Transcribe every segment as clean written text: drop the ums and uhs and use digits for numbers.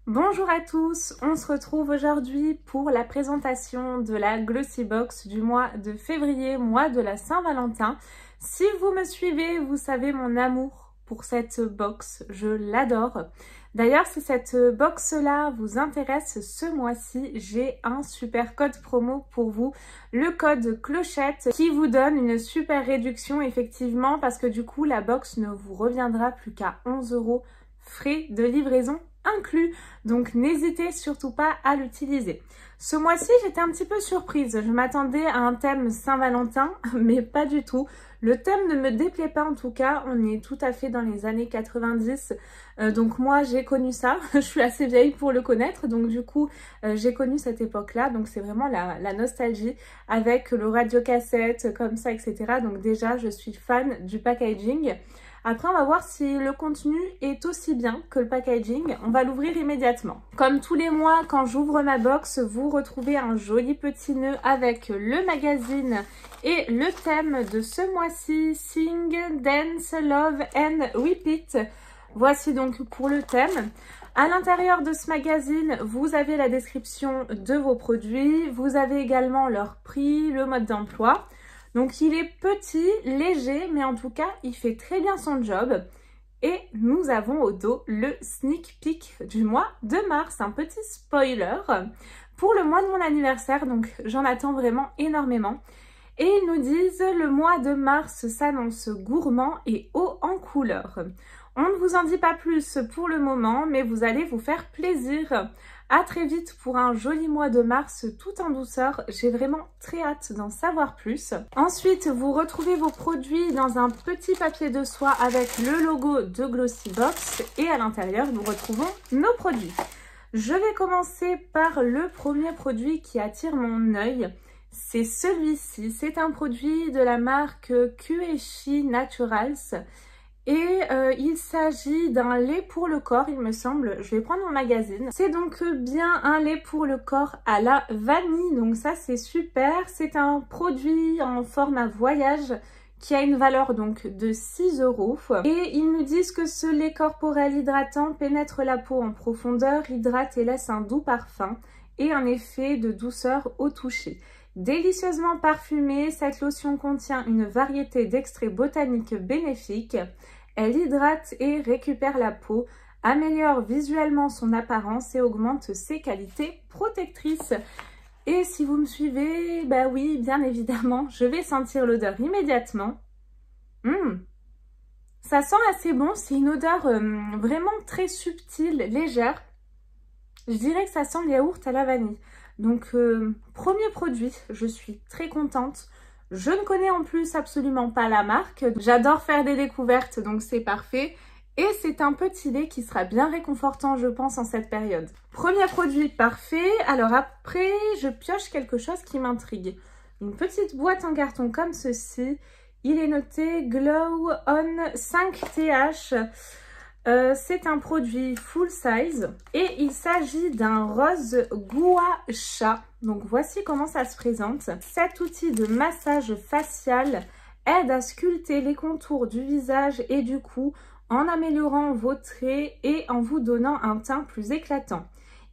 Bonjour à tous, on se retrouve aujourd'hui pour la présentation de la Glossy Box du mois de février, mois de la Saint-Valentin. Si vous me suivez, vous savez mon amour pour cette box, je l'adore. D'ailleurs, si cette box-là vous intéresse ce mois-ci, j'ai un super code promo pour vous, le code Clochette, qui vous donne une super réduction effectivement parce que du coup, la box ne vous reviendra plus qu'à 11 € frais de livraison inclus, donc n'hésitez surtout pas à l'utiliser. Ce mois-ci, j'étais un petit peu surprise, je m'attendais à un thème Saint-Valentin, mais pas du tout. Le thème ne me déplaît pas en tout cas, on est tout à fait dans les années 90, donc moi j'ai connu ça, je suis assez vieille pour le connaître, donc du coup j'ai connu cette époque-là, donc c'est vraiment la nostalgie avec le radiocassette comme ça, etc. Donc déjà je suis fan du packaging. Après, on va voir si le contenu est aussi bien que le packaging. On va l'ouvrir immédiatement. Comme tous les mois, quand j'ouvre ma box, vous retrouvez un joli petit nœud avec le magazine et le thème de ce mois-ci, Sing, Dance, Love and Repeat. Voici donc pour le thème. À l'intérieur de ce magazine, vous avez la description de vos produits. Vous avez également leur prix, le mode d'emploi. Donc il est petit, léger, mais en tout cas, il fait très bien son job. Et nous avons au dos le sneak peek du mois de mars, un petit spoiler pour le mois de mon anniversaire, donc j'en attends vraiment énormément. Et ils nous disent le mois de mars s'annonce gourmand et haut en couleur. On ne vous en dit pas plus pour le moment, mais vous allez vous faire plaisir. À très vite pour un joli mois de mars tout en douceur. J'ai vraiment très hâte d'en savoir plus. Ensuite, vous retrouvez vos produits dans un petit papier de soie avec le logo de Glossy Box. Et à l'intérieur, nous retrouvons nos produits. Je vais commencer par le premier produit qui attire mon œil. C'est celui-ci. C'est un produit de la marque Quechi Naturals. Et il s'agit d'un lait pour le corps, il me semble. Je vais prendre mon magazine. C'est donc bien un lait pour le corps à la vanille. Donc ça, c'est super. C'est un produit en format voyage qui a une valeur donc de 6 €. Et ils nous disent que ce lait corporel hydratant pénètre la peau en profondeur, hydrate et laisse un doux parfum et un effet de douceur au toucher. Délicieusement parfumée, cette lotion contient une variété d'extraits botaniques bénéfiques. Elle hydrate et récupère la peau, améliore visuellement son apparence et augmente ses qualités protectrices. Et si vous me suivez, bah oui, bien évidemment, je vais sentir l'odeur immédiatement. Ça sent assez bon, c'est une odeur vraiment très subtile, légère. Je dirais que ça sent le yaourt à la vanille. Donc, premier produit, je suis très contente. Je ne connais en plus absolument pas la marque. J'adore faire des découvertes, donc c'est parfait. Et c'est un petit lait qui sera bien réconfortant, je pense, en cette période. Premier produit parfait. Alors après, je pioche quelque chose qui m'intrigue. Une petite boîte en carton comme ceci. Il est noté Glow On 5TH. C'est un produit full size et il s'agit d'un rose gua sha. Donc voici comment ça se présente. Cet outil de massage facial aide à sculpter les contours du visage et du cou en améliorant vos traits et en vous donnant un teint plus éclatant.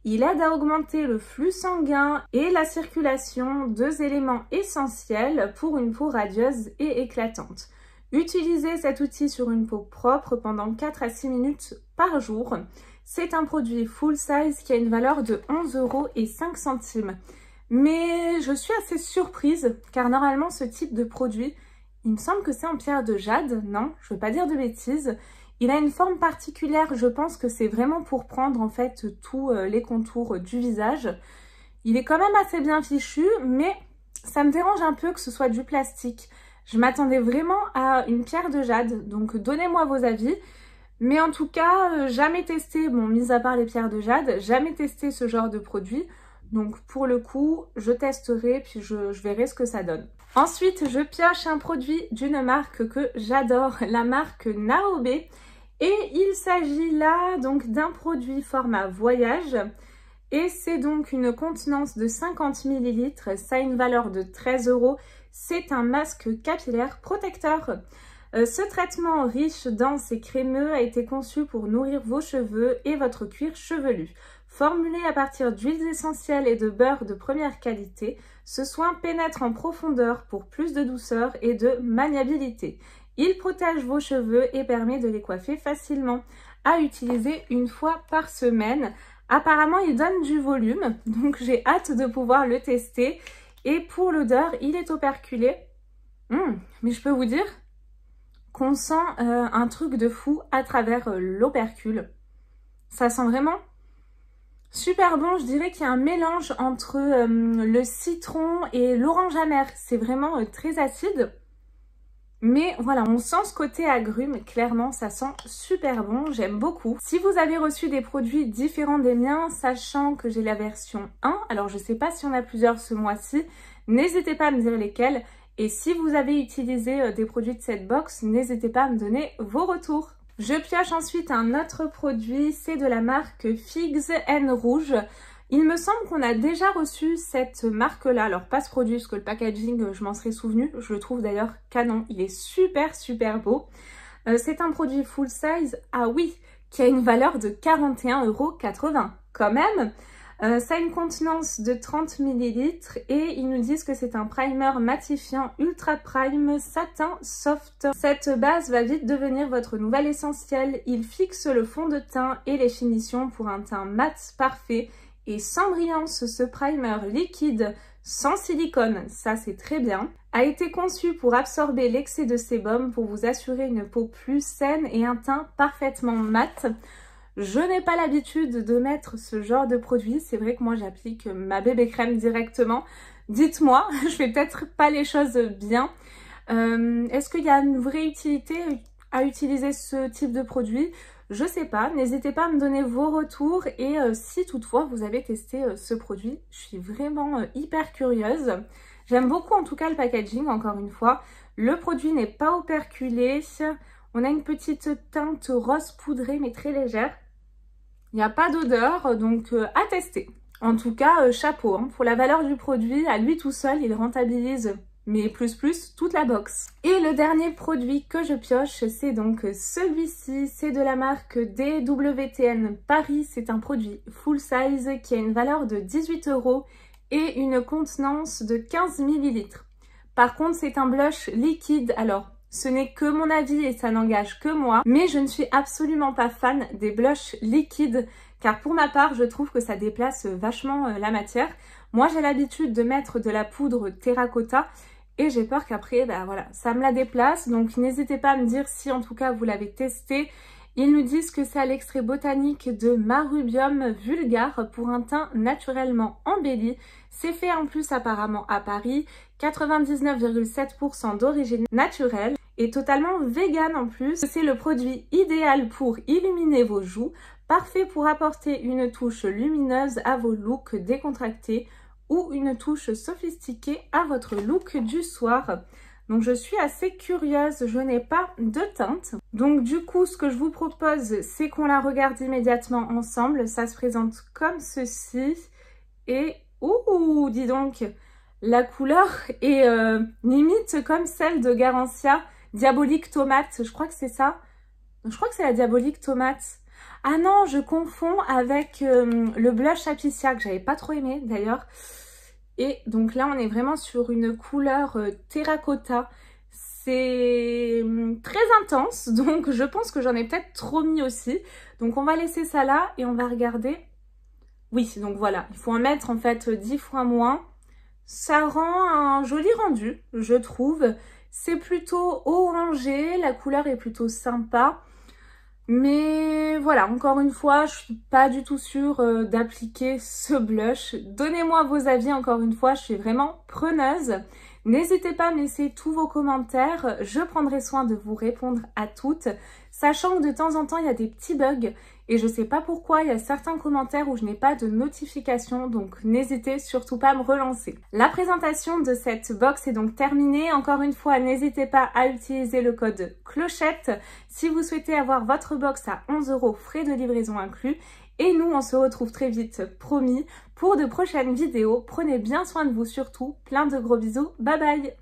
Il aide à augmenter le flux sanguin et la circulation, deux éléments essentiels pour une peau radieuse et éclatante. Utilisez cet outil sur une peau propre pendant 4 à 6 minutes par jour. C'est un produit full size qui a une valeur de 11,05 €. Mais je suis assez surprise car normalement ce type de produit, il me semble que c'est en pierre de jade. Non, je ne veux pas dire de bêtises. Il a une forme particulière, je pense que c'est vraiment pour prendre en fait tous les contours du visage. Il est quand même assez bien fichu, mais ça me dérange un peu que ce soit du plastique. Je m'attendais vraiment à une pierre de jade, donc donnez-moi vos avis. Mais en tout cas, jamais testé, bon, mis à part les pierres de jade, jamais testé ce genre de produit. Donc pour le coup, je testerai, puis je verrai ce que ça donne. Ensuite, je pioche un produit d'une marque que j'adore, la marque Naobe. Et il s'agit là donc d'un produit format voyage. Et c'est donc une contenance de 50 ml, ça a une valeur de 13 €. C'est un masque capillaire protecteur. Ce traitement riche, dense et crémeux a été conçu pour nourrir vos cheveux et votre cuir chevelu. Formulé à partir d'huiles essentielles et de beurre de première qualité, ce soin pénètre en profondeur pour plus de douceur et de maniabilité. Il protège vos cheveux et permet de les coiffer facilement. À utiliser une fois par semaine. Apparemment, il donne du volume, donc j'ai hâte de pouvoir le tester. Et pour l'odeur, il est operculé. Mais je peux vous dire qu'on sent un truc de fou à travers l'opercule. Ça sent vraiment super bon. Je dirais qu'il y a un mélange entre le citron et l'orange amer. C'est vraiment très acide. Mais voilà, on sent ce côté agrume, clairement, ça sent super bon, j'aime beaucoup. Si vous avez reçu des produits différents des miens, sachant que j'ai la version 1, alors je ne sais pas si on a plusieurs ce mois-ci, n'hésitez pas à me dire lesquels. Et si vous avez utilisé des produits de cette box, n'hésitez pas à me donner vos retours. Je pioche ensuite un autre produit, c'est de la marque Figs & Rouge. Il me semble qu'on a déjà reçu cette marque-là, alors pas ce produit, parce que le packaging, je m'en serais souvenu. Je le trouve d'ailleurs canon, il est super beau. C'est un produit full size, ah oui, qui a une valeur de 41,80 € quand même. Ça a une contenance de 30 ml et ils nous disent que c'est un primer matifiant Ultra Prime Satin Soft. Cette base va vite devenir votre nouvel essentiel. Il fixe le fond de teint et les finitions pour un teint mat parfait. Et sans brillance, ce primer liquide sans silicone, ça c'est très bien, a été conçu pour absorber l'excès de sébum pour vous assurer une peau plus saine et un teint parfaitement mat. Je n'ai pas l'habitude de mettre ce genre de produit, c'est vrai que moi j'applique ma bébé crème directement. Dites-moi, je fais peut-être pas les choses bien. Est-ce qu'il y a une vraie utilité à utiliser ce type de produit ? Je sais pas, n'hésitez pas à me donner vos retours et si toutefois vous avez testé ce produit, je suis vraiment hyper curieuse. J'aime beaucoup en tout cas le packaging, encore une fois. Le produit n'est pas operculé, on a une petite teinte rose poudrée mais très légère. Il n'y a pas d'odeur, donc à tester. En tout cas, chapeau, hein. Pour la valeur du produit, à lui tout seul, il rentabilise mais plus toute la box. Et le dernier produit que je pioche, c'est donc celui-ci, c'est de la marque DWTN Paris, c'est un produit full size qui a une valeur de 18 € et une contenance de 15 ml. Par contre, c'est un blush liquide, alors ce n'est que mon avis et ça n'engage que moi, mais je ne suis absolument pas fan des blushs liquides, car pour ma part, je trouve que ça déplace vachement la matière. Moi, j'ai l'habitude de mettre de la poudre terracotta, et j'ai peur qu'après, voilà, ça me la déplace. Donc n'hésitez pas à me dire si en tout cas vous l'avez testé. Ils nous disent que c'est à l'extrait botanique de Marubium vulgare pour un teint naturellement embelli. C'est fait en plus apparemment à Paris, 99,7% d'origine naturelle et totalement vegan en plus. C'est le produit idéal pour illuminer vos joues, parfait pour apporter une touche lumineuse à vos looks décontractés ou une touche sophistiquée à votre look du soir. Donc je suis assez curieuse, je n'ai pas de teinte. Donc du coup, ce que je vous propose, c'est qu'on la regarde immédiatement ensemble. Ça se présente comme ceci. Et, ouh, dis donc, la couleur est limite comme celle de Garancia Diabolique Tomate. Je crois que c'est ça. Je crois que c'est la Diabolique Tomate. Ah non, je confonds avec le blush Apiccia que j'avais pas trop aimé d'ailleurs. Et donc là, on est vraiment sur une couleur terracotta. C'est très intense, donc je pense que j'en ai peut-être trop mis aussi. Donc on va laisser ça là et on va regarder. Oui, donc voilà, il faut en mettre en fait 10 fois moins. Ça rend un joli rendu, je trouve. C'est plutôt orangé, la couleur est plutôt sympa. Mais voilà, encore une fois, je suis pas du tout sûre d'appliquer ce blush. Donnez-moi vos avis, encore une fois, je suis vraiment preneuse. N'hésitez pas à me laisser tous vos commentaires, je prendrai soin de vous répondre à toutes. Sachant que de temps en temps, il y a des petits bugs et je sais pas pourquoi, il y a certains commentaires où je n'ai pas de notification, donc n'hésitez surtout pas à me relancer. La présentation de cette box est donc terminée. Encore une fois, n'hésitez pas à utiliser le code clochette si vous souhaitez avoir votre box à 11 € frais de livraison inclus. Et nous, on se retrouve très vite, promis, pour de prochaines vidéos. Prenez bien soin de vous surtout. Plein de gros bisous. Bye bye!